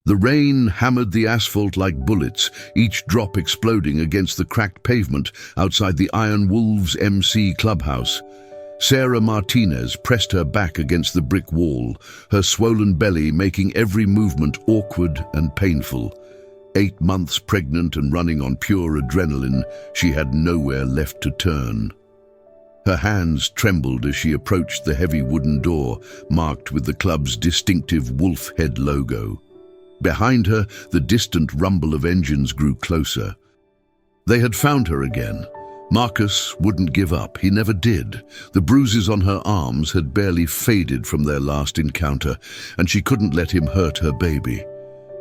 The rain hammered the asphalt like bullets, each drop exploding against the cracked pavement outside the Iron Wolves MC Clubhouse. Sarah Martinez pressed her back against the brick wall, her swollen belly making every movement awkward and painful. 8 months pregnant and running on pure adrenaline, she had nowhere left to turn. Her hands trembled as she approached the heavy wooden door, marked with the club's distinctive wolf head logo. Behind her, the distant rumble of engines grew closer. They had found her again. Marcus wouldn't give up. He never did. The bruises on her arms had barely faded from their last encounter, and she couldn't let him hurt her baby.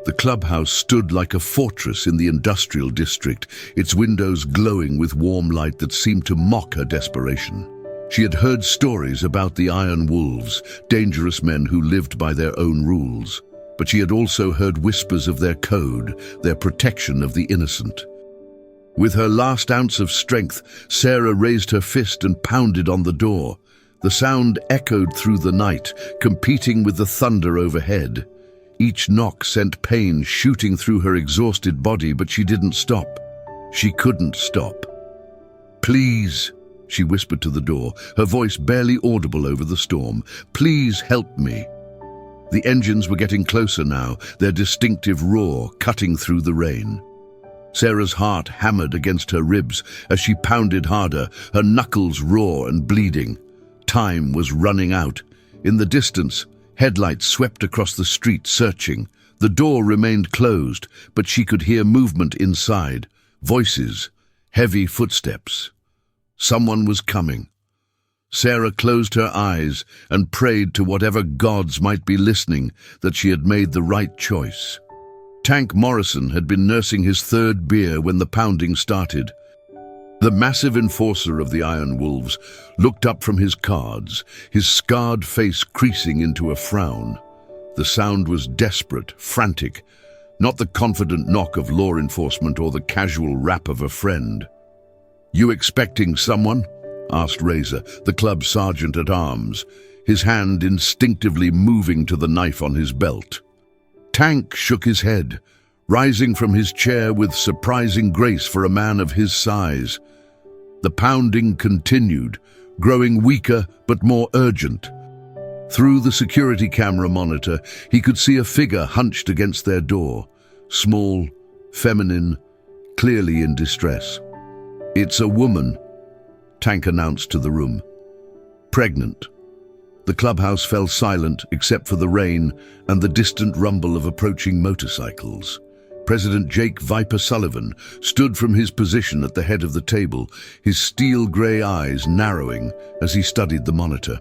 The clubhouse stood like a fortress in the industrial district, its windows glowing with warm light that seemed to mock her desperation. She had heard stories about the Iron Wolves, dangerous men who lived by their own rules. But she had also heard whispers of their code, their protection of the innocent. With her last ounce of strength, Sarah raised her fist and pounded on the door. The sound echoed through the night, competing with the thunder overhead. Each knock sent pain shooting through her exhausted body, but she didn't stop. She couldn't stop. "Please," she whispered to the door, her voice barely audible over the storm. "Please help me." The engines were getting closer now, their distinctive roar cutting through the rain. Sarah's heart hammered against her ribs as she pounded harder, her knuckles raw and bleeding. Time was running out. In the distance, headlights swept across the street, searching. The door remained closed, but she could hear movement inside. Voices, heavy footsteps. Someone was coming. Sarah closed her eyes and prayed to whatever gods might be listening that she had made the right choice. Tank Morrison had been nursing his 3rd beer when the pounding started. The massive enforcer of the Iron Wolves looked up from his cards, his scarred face creasing into a frown. The sound was desperate, frantic, not the confident knock of law enforcement or the casual rap of a friend. "You expecting someone?" asked Razor, the club sergeant-at-arms, his hand instinctively moving to the knife on his belt. Tank shook his head, rising from his chair with surprising grace for a man of his size. The pounding continued, growing weaker but more urgent. Through the security camera monitor, he could see a figure hunched against their door, small, feminine, clearly in distress. "It's a woman," Tank announced to the room. "Pregnant." The clubhouse fell silent except for the rain and the distant rumble of approaching motorcycles. President Jake Viper Sullivan stood from his position at the head of the table, his steel-grey eyes narrowing as he studied the monitor.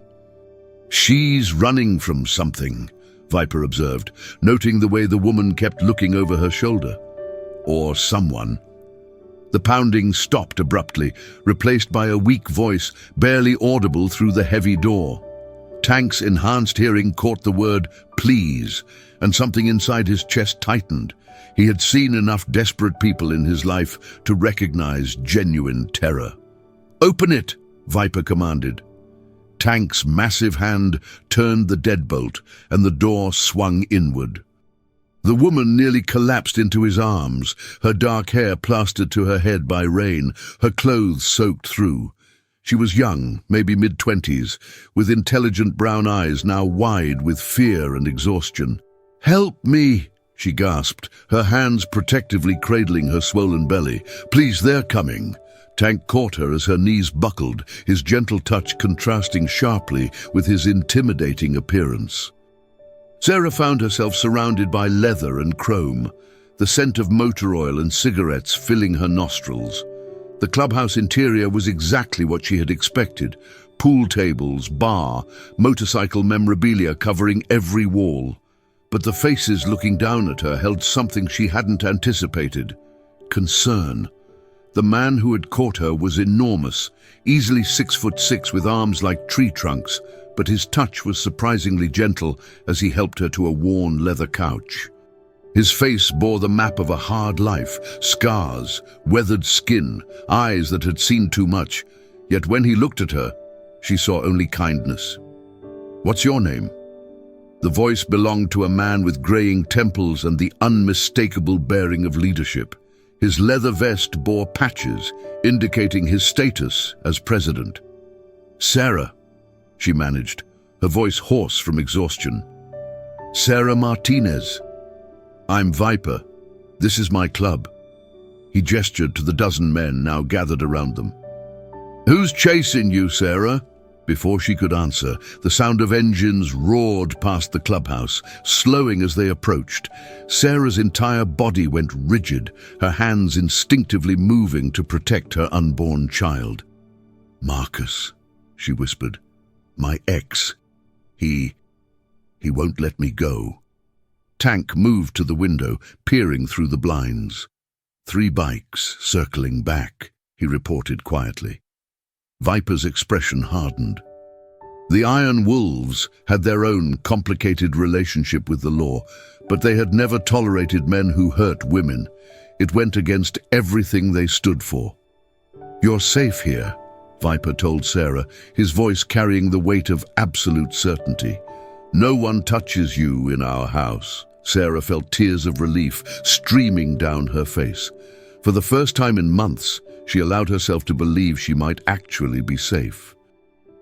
"She's running from something," Viper observed, noting the way the woman kept looking over her shoulder. "Or someone." The pounding stopped abruptly, replaced by a weak voice barely audible through the heavy door. Tank's enhanced hearing caught the word "please," and something inside his chest tightened. He had seen enough desperate people in his life to recognize genuine terror. "Open it," Viper commanded. Tank's massive hand turned the deadbolt, and the door swung inward. The woman nearly collapsed into his arms, her dark hair plastered to her head by rain, her clothes soaked through. She was young, maybe mid-20s, with intelligent brown eyes now wide with fear and exhaustion. "Help me," she gasped, her hands protectively cradling her swollen belly. "Please, they're coming." Tank caught her as her knees buckled, his gentle touch contrasting sharply with his intimidating appearance. Sarah found herself surrounded by leather and chrome, the scent of motor oil and cigarettes filling her nostrils. The clubhouse interior was exactly what she had expected. Pool tables, bar, motorcycle memorabilia covering every wall. But the faces looking down at her held something she hadn't anticipated: concern. The man who had caught her was enormous, easily 6'6" with arms like tree trunks, but his touch was surprisingly gentle as he helped her to a worn leather couch. His face bore the map of a hard life: scars, weathered skin, eyes that had seen too much. Yet when he looked at her, she saw only kindness. "What's your name?" The voice belonged to a man with graying temples and the unmistakable bearing of leadership. His leather vest bore patches, indicating his status as president. "Sarah," she managed, her voice hoarse from exhaustion. "Sarah Martinez. I'm Viper. This is my club." He gestured to the dozen men now gathered around them. "Who's chasing you, Sarah?" Before she could answer, the sound of engines roared past the clubhouse, slowing as they approached. Sarah's entire body went rigid, her hands instinctively moving to protect her unborn child. "Marcus," she whispered. "My ex. He won't let me go." Tank moved to the window, peering through the blinds. "3 bikes circling back," he reported quietly. Viper's expression hardened. The Iron Wolves had their own complicated relationship with the law, but they had never tolerated men who hurt women. It went against everything they stood for. "You're safe here," Viper told Sarah, his voice carrying the weight of absolute certainty. "No one touches you in our house." Sarah felt tears of relief streaming down her face. For the first time in months, she allowed herself to believe she might actually be safe.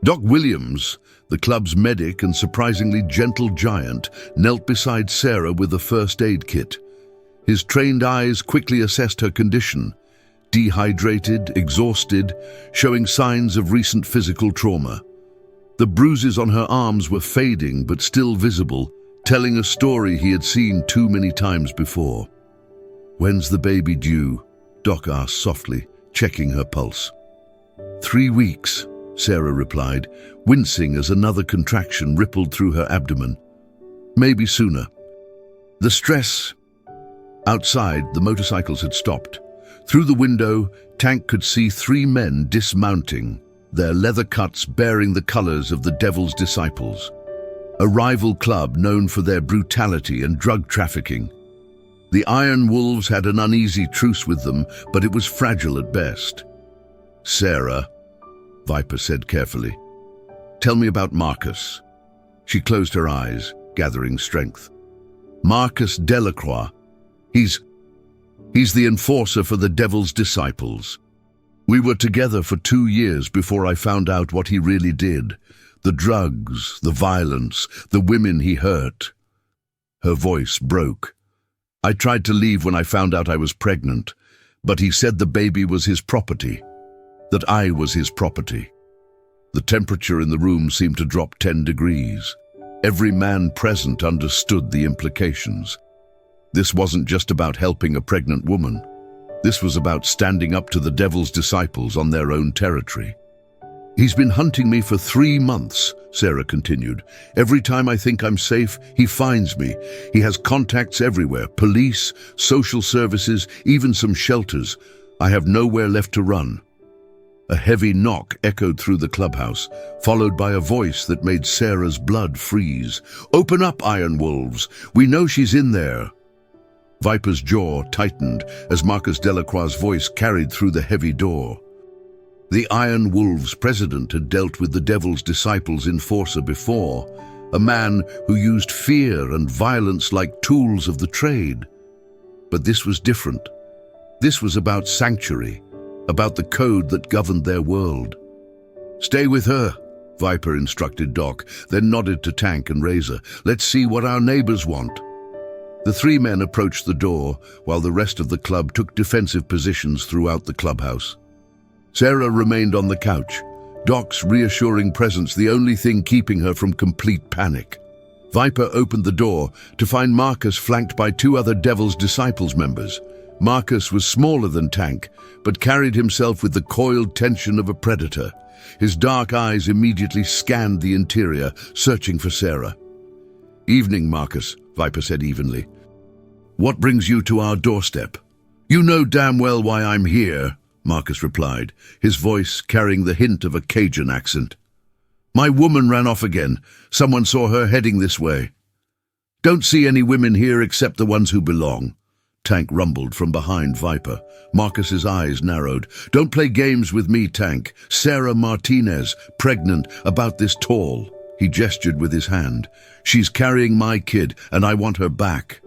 Doc Williams, the club's medic and surprisingly gentle giant, knelt beside Sarah with a first aid kit. His trained eyes quickly assessed her condition. Dehydrated, exhausted, showing signs of recent physical trauma. The bruises on her arms were fading but still visible, telling a story he had seen too many times before. "When's the baby due?" Doc asked softly, checking her pulse. 3 weeks, Sarah replied, wincing as another contraction rippled through her abdomen. "Maybe sooner." The stress. Outside, the motorcycles had stopped. Through the window, Tank could see 3 men dismounting, their leather cuts bearing the colors of the Devil's Disciples, a rival club known for their brutality and drug trafficking. The Iron Wolves had an uneasy truce with them, but it was fragile at best. "Sarah," Viper said carefully, "tell me about Marcus." She closed her eyes, gathering strength. "Marcus Delacroix. He's the enforcer for the Devil's Disciples. We were together for 2 years before I found out what he really did. The drugs, the violence, the women he hurt." Her voice broke. "I tried to leave when I found out I was pregnant, but he said the baby was his property, that I was his property." The temperature in the room seemed to drop 10 degrees. Every man present understood the implications. This wasn't just about helping a pregnant woman. This was about standing up to the Devil's Disciples on their own territory. "He's been hunting me for 3 months, Sarah continued. "Every time I think I'm safe, he finds me. He has contacts everywhere, police, social services, even some shelters. I have nowhere left to run." A heavy knock echoed through the clubhouse, followed by a voice that made Sarah's blood freeze. "Open up, Iron Wolves. We know she's in there." Viper's jaw tightened as Marcus Delacroix's voice carried through the heavy door. The Iron Wolves president had dealt with the Devil's Disciples enforcer before, a man who used fear and violence like tools of the trade. But this was different. This was about sanctuary, about the code that governed their world. "Stay with her," Viper instructed Doc, then nodded to Tank and Razor. "Let's see what our neighbors want." The 3 men approached the door, while the rest of the club took defensive positions throughout the clubhouse. Sarah remained on the couch, Doc's reassuring presence the only thing keeping her from complete panic. Viper opened the door to find Marcus flanked by 2 other Devil's Disciples members. Marcus was smaller than Tank, but carried himself with the coiled tension of a predator. His dark eyes immediately scanned the interior, searching for Sarah. "Evening, Marcus," Viper said evenly. "What brings you to our doorstep?" "You know damn well why I'm here," Marcus replied, his voice carrying the hint of a Cajun accent. "My woman ran off again. Someone saw her heading this way." "Don't see any women here except the ones who belong," Tank rumbled from behind Viper. Marcus's eyes narrowed. "Don't play games with me, Tank. Sarah Martinez, pregnant, about this tall." He gestured with his hand. "She's carrying my kid, and I want her back."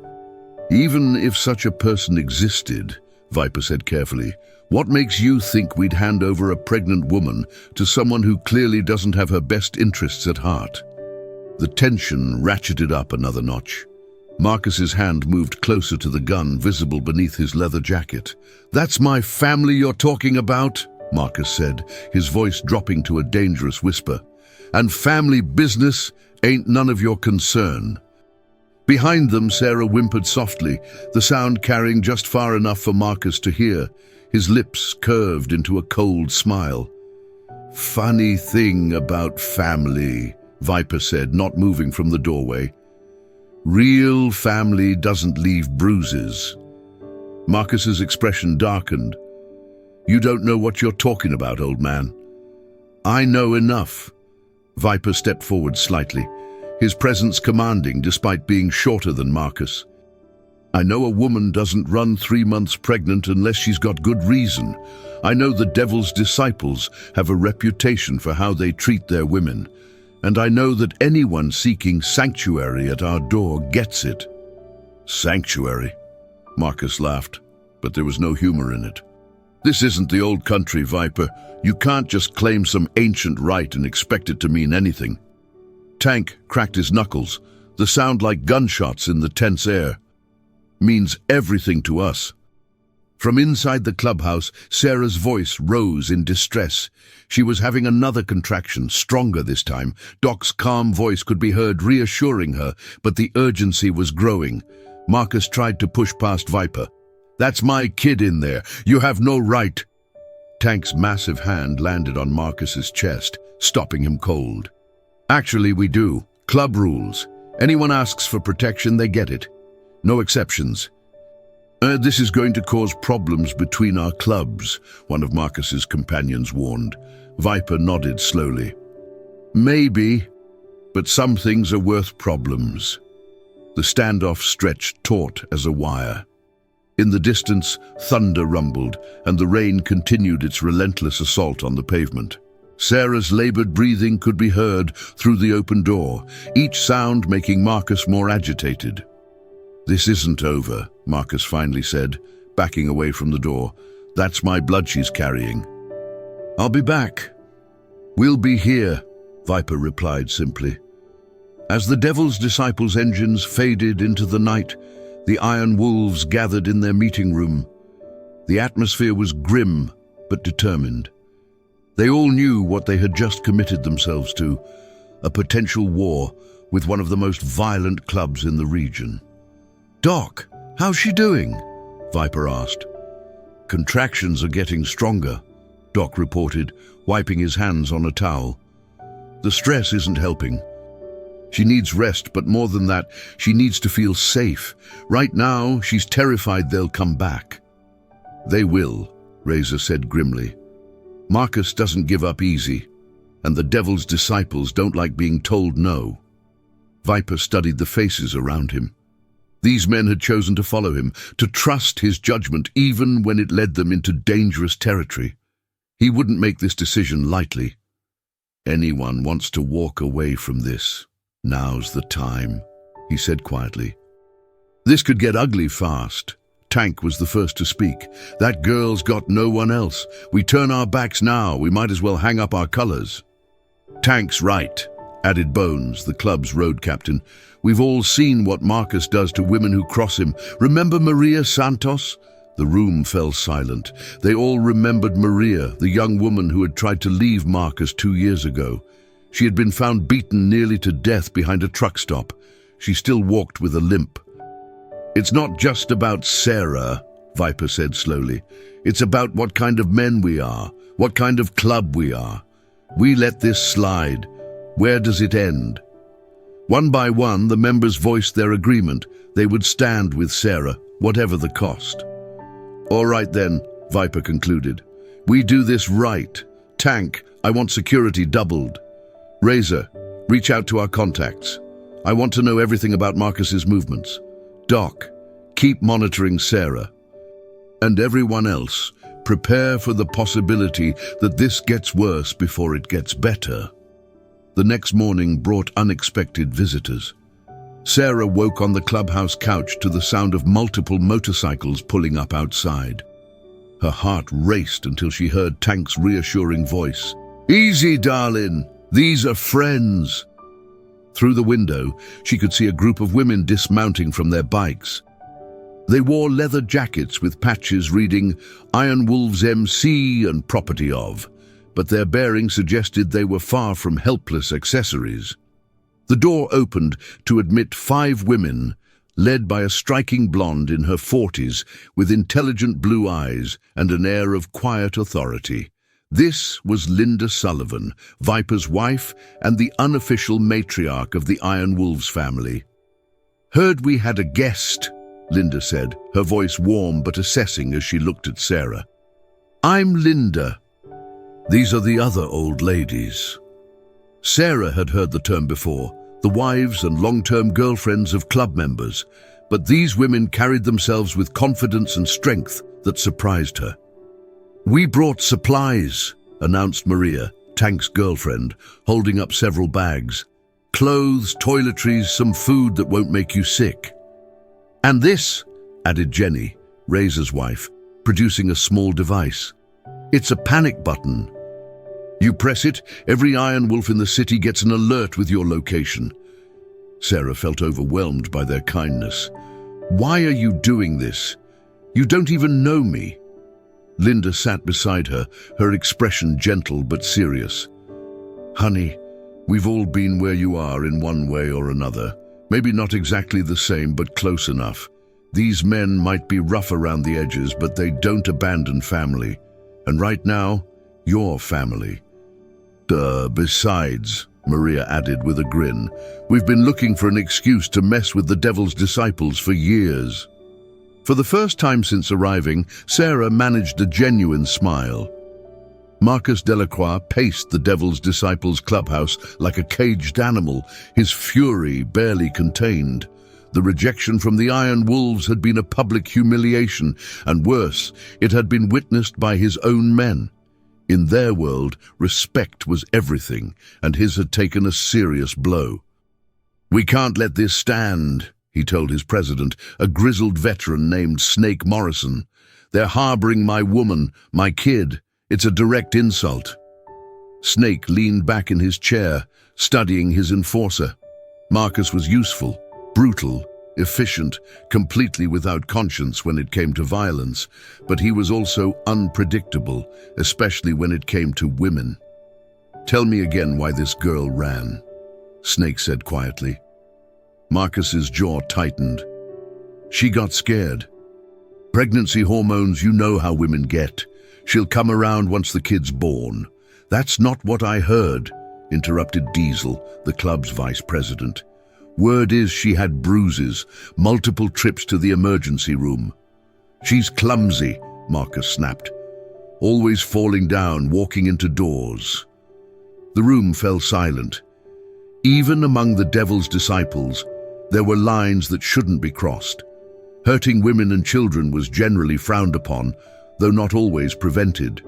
"Even if such a person existed," Viper said carefully, "what makes you think we'd hand over a pregnant woman to someone who clearly doesn't have her best interests at heart?" The tension ratcheted up another notch. Marcus's hand moved closer to the gun visible beneath his leather jacket. "That's my family you're talking about?" Marcus said, his voice dropping to a dangerous whisper. "And family business ain't none of your concern." Behind them, Sarah whimpered softly, the sound carrying just far enough for Marcus to hear. His lips curved into a cold smile. "Funny thing about family," Viper said, not moving from the doorway. "Real family doesn't leave bruises." Marcus's expression darkened. "You don't know what you're talking about, old man." "I know enough." Viper stepped forward slightly, his presence commanding despite being shorter than Marcus. "I know a woman doesn't run 3 months pregnant unless she's got good reason. I know the devil's disciples have a reputation for how they treat their women. And I know that anyone seeking sanctuary at our door gets it." "Sanctuary?" Marcus laughed, but there was no humor in it. "This isn't the old country, Viper. You can't just claim some ancient right and expect it to mean anything." Tank cracked his knuckles, the sound like gunshots in the tense air. "Means everything to us." From inside the clubhouse, Sarah's voice rose in distress. She was having another contraction, stronger this time. Doc's calm voice could be heard reassuring her, but the urgency was growing. Marcus tried to push past Viper. "That's my kid in there. You have no right." Tank's massive hand landed on Marcus's chest, stopping him cold. "Actually, we do. Club rules. Anyone asks for protection, they get it. No exceptions." This is going to cause problems between our clubs," one of Marcus's companions warned. Viper nodded slowly. "Maybe, but some things are worth problems." The standoff stretched taut as a wire. In the distance, thunder rumbled, and the rain continued its relentless assault on the pavement. Sarah's labored breathing could be heard through the open door, each sound making Marcus more agitated. "This isn't over," Marcus finally said, backing away from the door. "That's my blood she's carrying." "I'll be back." "We'll be here," Viper replied simply. As the Devil's Disciples' engines faded into the night, the Iron Wolves gathered in their meeting room. The atmosphere was grim but determined. They all knew what they had just committed themselves to, a potential war with one of the most violent clubs in the region. "Doc, how's she doing?" Viper asked. "Contractions are getting stronger," Doc reported, wiping his hands on a towel. "The stress isn't helping. She needs rest, but more than that, she needs to feel safe. Right now, she's terrified they'll come back." "They will," Razor said grimly. "Marcus doesn't give up easy, and the Devil's Disciples don't like being told no." Viper studied the faces around him. These men had chosen to follow him, to trust his judgment even when it led them into dangerous territory. He wouldn't make this decision lightly. "Anyone wants to walk away from this, now's the time," he said quietly. "This could get ugly fast." Tank was the first to speak. "That girl's got no one else. We turn our backs now, we might as well hang up our colors." "Tank's right," added Bones, the club's road captain. "We've all seen what Marcus does to women who cross him. Remember Maria Santos?" The room fell silent. They all remembered Maria, the young woman who had tried to leave Marcus 2 years ago. She had been found beaten nearly to death behind a truck stop. She still walked with a limp. "It's not just about Sarah," Viper said slowly. "It's about what kind of men we are, what kind of club we are. We let this slide. Where does it end?" One by one, the members voiced their agreement. They would stand with Sarah, whatever the cost. "All right then," Viper concluded. "We do this right. Tank, I want security doubled. Razor, reach out to our contacts. I want to know everything about Marcus's movements. Doc, keep monitoring Sarah. And everyone else, prepare for the possibility that this gets worse before it gets better." The next morning brought unexpected visitors. Sarah woke on the clubhouse couch to the sound of multiple motorcycles pulling up outside. Her heart raced until she heard Tank's reassuring voice. "Easy, darling. These are friends." Through the window, she could see a group of women dismounting from their bikes. They wore leather jackets with patches reading Iron Wolves MC and property of, but their bearing suggested they were far from helpless accessories. The door opened to admit 5 women, led by a striking blonde in her 40s with intelligent blue eyes and an air of quiet authority. This was Linda Sullivan, Viper's wife and the unofficial matriarch of the Iron Wolves family. "Heard we had a guest," Linda said, her voice warm but assessing as she looked at Sarah. "I'm Linda. These are the other old ladies." Sarah had heard the term before, the wives and long-term girlfriends of club members, but these women carried themselves with confidence and strength that surprised her. "We brought supplies," announced Maria, Tank's girlfriend, holding up several bags. "Clothes, toiletries, some food that won't make you sick." "And this," added Jenny, Razor's wife, producing a small device. "It's a panic button. You press it, every Iron Wolf in the city gets an alert with your location." Sarah felt overwhelmed by their kindness. "Why are you doing this? You don't even know me." Linda sat beside her, her expression gentle but serious. "Honey, we've all been where you are in one way or another. Maybe not exactly the same, but close enough. These men might be rough around the edges, but they don't abandon family. And right now, you're family." Besides," Maria added with a grin, "we've been looking for an excuse to mess with the devil's disciples for years." For the first time since arriving, Sarah managed a genuine smile. Marcus Delacroix paced the devil's disciples' clubhouse like a caged animal, his fury barely contained. The rejection from the Iron Wolves had been a public humiliation, and worse, it had been witnessed by his own men. In their world, respect was everything, and his had taken a serious blow. "We can't let this stand," he told his president, a grizzled veteran named Snake Morrison. "They're harboring my woman, my kid. It's a direct insult." Snake leaned back in his chair, studying his enforcer. Marcus was useful, brutal, efficient, completely without conscience when it came to violence, but he was also unpredictable, especially when it came to women. "Tell me again why this girl ran," Snake said quietly. Marcus's jaw tightened. "She got scared. Pregnancy hormones, you know how women get. She'll come around once the kid's born." "That's not what I heard," interrupted Diesel, the club's vice president. "Word is she had bruises, multiple trips to the emergency room." "She's clumsy," Marcus snapped. "Always falling down, walking into doors." The room fell silent. Even among the devil's disciples, there were lines that shouldn't be crossed. Hurting women and children was generally frowned upon, though not always prevented.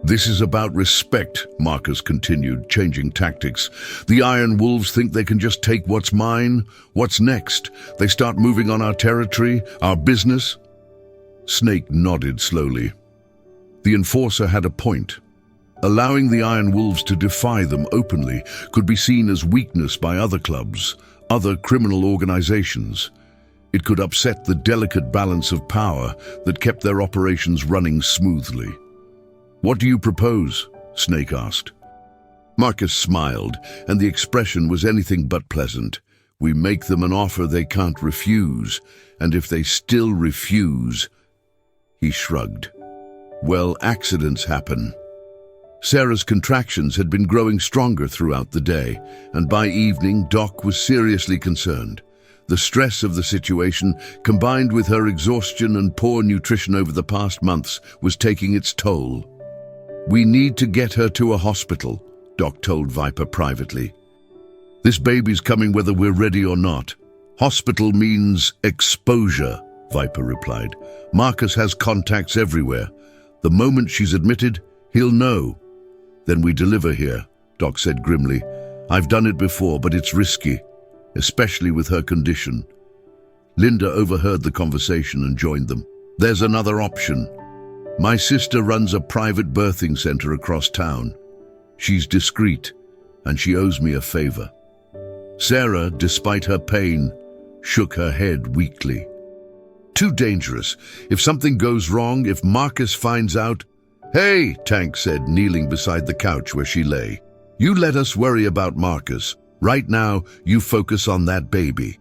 "This is about respect," Marcus continued, changing tactics. "The Iron Wolves think they can just take what's mine. What's next? They start moving on our territory, our business?" Snake nodded slowly. The enforcer had a point. Allowing the Iron Wolves to defy them openly could be seen as weakness by other clubs, other criminal organizations. It could upset the delicate balance of power that kept their operations running smoothly. "What do you propose?" Snake asked. Marcus smiled, and the expression was anything but pleasant. "We make them an offer they can't refuse, and if they still refuse..." He shrugged. "Well, accidents happen." Sarah's contractions had been growing stronger throughout the day, and by evening Doc was seriously concerned. The stress of the situation, combined with her exhaustion and poor nutrition over the past months, was taking its toll. "We need to get her to a hospital," Doc told Viper privately. "This baby's coming whether we're ready or not." "Hospital means exposure," Viper replied. "Marcus has contacts everywhere. The moment she's admitted, he'll know." "Then we deliver here," Doc said grimly. I've done it before, but it's risky, especially with her condition. Linda overheard the conversation and joined them. There's another option. My sister runs a private birthing center across town. She's discreet, and she owes me a favor. Sarah, despite her pain, shook her head weakly. Too dangerous. If something goes wrong, if Marcus finds out... Hey, Tank said, kneeling beside the couch where she lay. You let us worry about Marcus. Right now, you focus on that baby.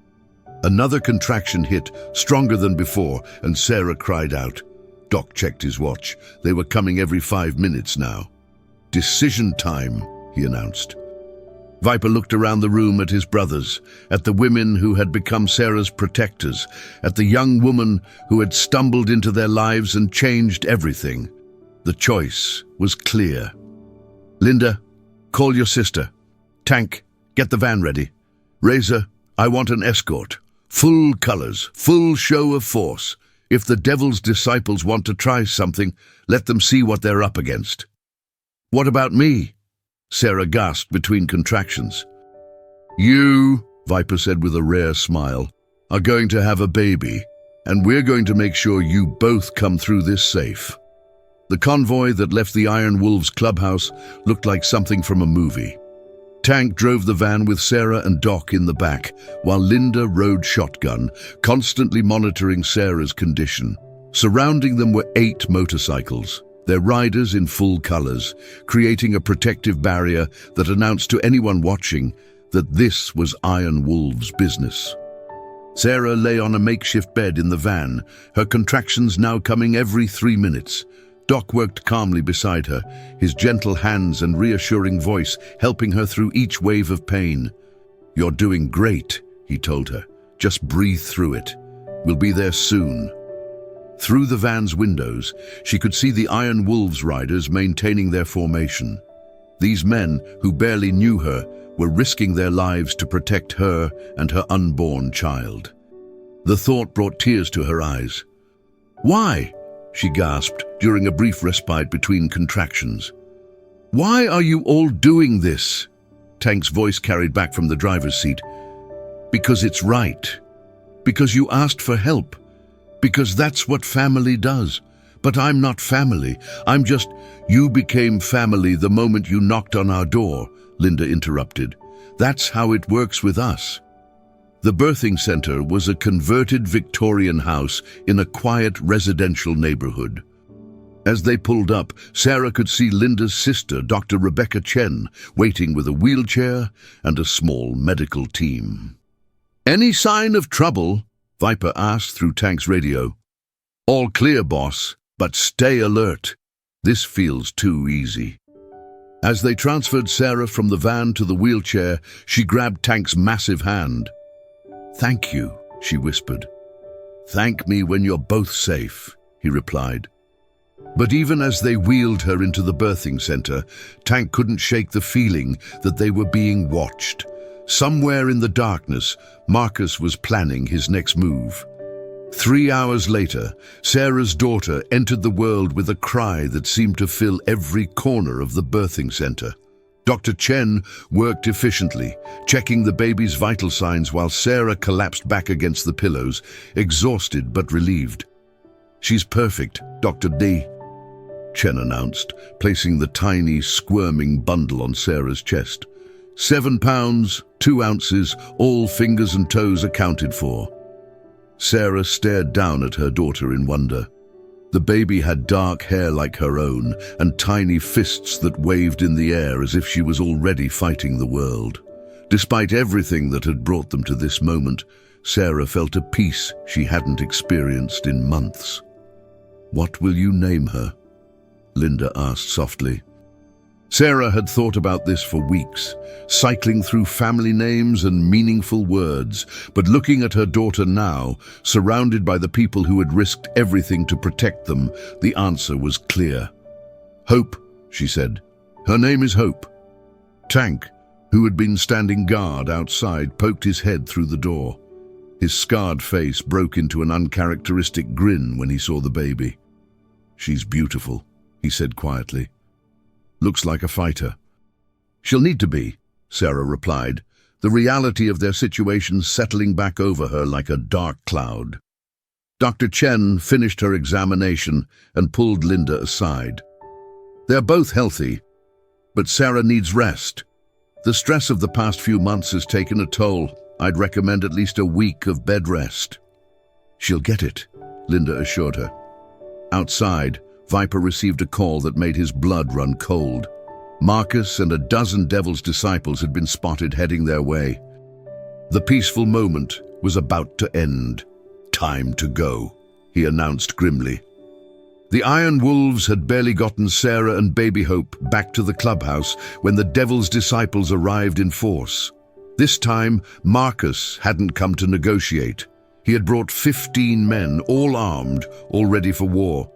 Another contraction hit, stronger than before, and Sarah cried out. Doc checked his watch. They were coming every 5 minutes now. Decision time, he announced. Viper looked around the room at his brothers, at the women who had become Sarah's protectors, at the young woman who had stumbled into their lives and changed everything. The choice was clear. Linda, call your sister. Tank, get the van ready. Razor, I want an escort. Full colors, full show of force. If the devil's disciples want to try something, let them see what they're up against. What about me? Sarah gasped between contractions. You, Viper said with a rare smile, are going to have a baby, and we're going to make sure you both come through this safe. The convoy that left the Iron Wolves clubhouse looked like something from a movie. Tank drove the van with Sarah and Doc in the back, while Linda rode shotgun, constantly monitoring Sarah's condition. Surrounding them were 8 motorcycles, their riders in full colors, creating a protective barrier that announced to anyone watching that this was Iron Wolves' business. Sarah lay on a makeshift bed in the van, her contractions now coming every 3 minutes. Doc worked calmly beside her, his gentle hands and reassuring voice helping her through each wave of pain. You're doing great, he told her. Just breathe through it. We'll be there soon. Through the van's windows, she could see the Iron Wolves riders maintaining their formation. These men, who barely knew her, were risking their lives to protect her and her unborn child. The thought brought tears to her eyes. Why? She gasped during a brief respite between contractions. Why are you all doing this? Tank's voice carried back from the driver's seat. Because it's right. Because you asked for help. Because that's what family does. But I'm not family. I'm just... You became family the moment you knocked on our door, Linda interrupted. That's how it works with us. The birthing center was a converted Victorian house in a quiet residential neighborhood. As they pulled up, Sarah could see Linda's sister, Dr. Rebecca Chen, waiting with a wheelchair and a small medical team. Any sign of trouble? Viper asked through Tank's radio. All clear, boss, but stay alert. This feels too easy. As they transferred Sarah from the van to the wheelchair, she grabbed Tank's massive hand. Thank you, she whispered. Thank me when you're both safe, he replied. But even as they wheeled her into the birthing center, Tank couldn't shake the feeling that they were being watched. Somewhere in the darkness, Marcus was planning his next move. 3 hours later, Sarah's daughter entered the world with a cry that seemed to fill every corner of the birthing center. Dr. Chen worked efficiently, checking the baby's vital signs while Sarah collapsed back against the pillows, exhausted but relieved. She's perfect, Dr. D, Chen announced, placing the tiny, squirming bundle on Sarah's chest. 7 pounds, 2 ounces, all fingers and toes accounted for. Sarah stared down at her daughter in wonder. The baby had dark hair like her own and tiny fists that waved in the air as if she was already fighting the world. Despite everything that had brought them to this moment, Sarah felt a peace she hadn't experienced in months. What will you name her? Linda asked softly. Sarah had thought about this for weeks, cycling through family names and meaningful words, but looking at her daughter now, surrounded by the people who had risked everything to protect them, the answer was clear. Hope, she said. Her name is Hope. Tank, who had been standing guard outside, poked his head through the door. His scarred face broke into an uncharacteristic grin when he saw the baby. She's beautiful, he said quietly. Looks like a fighter. She'll need to be, Sarah replied, the reality of their situation settling back over her like a dark cloud. Dr. Chen finished her examination and pulled Linda aside. They're both healthy, but Sarah needs rest. The stress of the past few months has taken a toll. I'd recommend at least a week of bed rest. She'll get it, Linda assured her. Outside, Viper received a call that made his blood run cold. Marcus and a dozen Devil's disciples had been spotted heading their way. The peaceful moment was about to end. Time to go, he announced grimly. The Iron Wolves had barely gotten Sarah and Baby Hope back to the clubhouse when the Devil's disciples arrived in force. This time, Marcus hadn't come to negotiate. He had brought 15 men, all armed, all ready for war.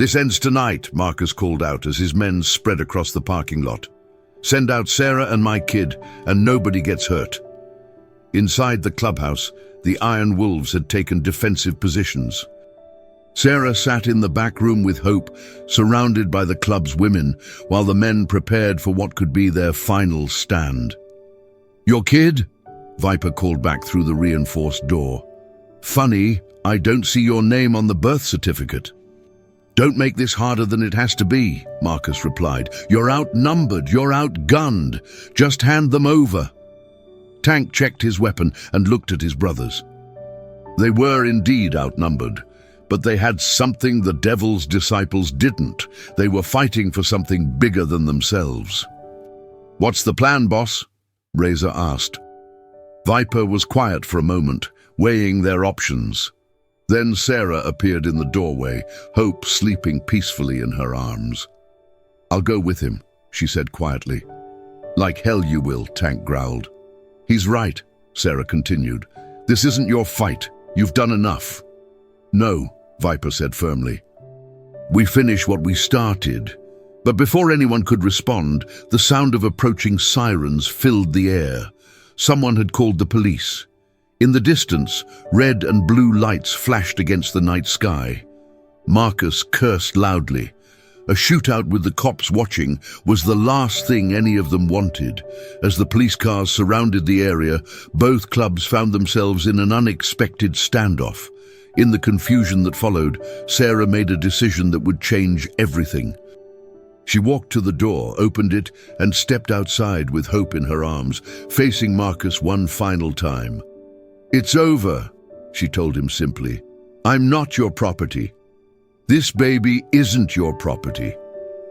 This ends tonight, Marcus called out as his men spread across the parking lot. Send out Sarah and my kid, and nobody gets hurt. Inside the clubhouse, the Iron Wolves had taken defensive positions. Sarah sat in the back room with Hope, surrounded by the club's women, while the men prepared for what could be their final stand. Your kid? Viper called back through the reinforced door. Funny, I don't see your name on the birth certificate. Don't make this harder than it has to be, Marcus replied. You're outnumbered, you're outgunned. Just hand them over. Tank checked his weapon and looked at his brothers. They were indeed outnumbered, but they had something the Devil's disciples didn't. They were fighting for something bigger than themselves. What's the plan, boss? Razor asked. Viper was quiet for a moment, weighing their options. Then Sarah appeared in the doorway, Hope sleeping peacefully in her arms. I'll go with him, she said quietly. Like hell you will, Tank growled. He's right, Sarah continued. This isn't your fight. You've done enough. No, Viper said firmly. We finish what we started. But before anyone could respond, the sound of approaching sirens filled the air. Someone had called the police. In the distance, red and blue lights flashed against the night sky. Marcus cursed loudly. A shootout with the cops watching was the last thing any of them wanted. As the police cars surrounded the area, both clubs found themselves in an unexpected standoff. In the confusion that followed, Sarah made a decision that would change everything. She walked to the door, opened it, and stepped outside with Hope in her arms, facing Marcus one final time. It's over, she told him simply. I'm not your property. This baby isn't your property.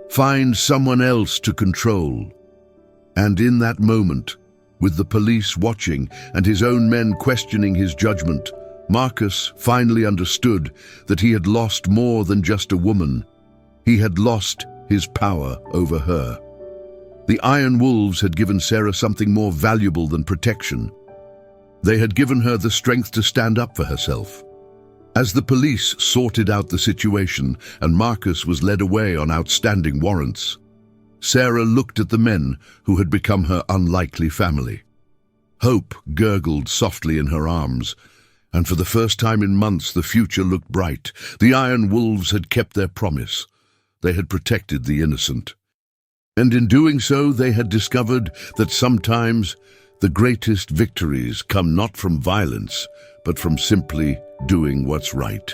Find someone else to control. And in that moment, with the police watching and his own men questioning his judgment, Marcus finally understood that he had lost more than just a woman. He had lost his power over her. The Iron Wolves had given Sarah something more valuable than protection. They had given her the strength to stand up for herself. As the police sorted out the situation and Marcus was led away on outstanding warrants, Sarah looked at the men who had become her unlikely family. Hope gurgled softly in her arms, and for the first time in months the future looked bright. The Iron Wolves had kept their promise. They had protected the innocent. And in doing so, they had discovered that sometimes the greatest victories come not from violence, but from simply doing what's right.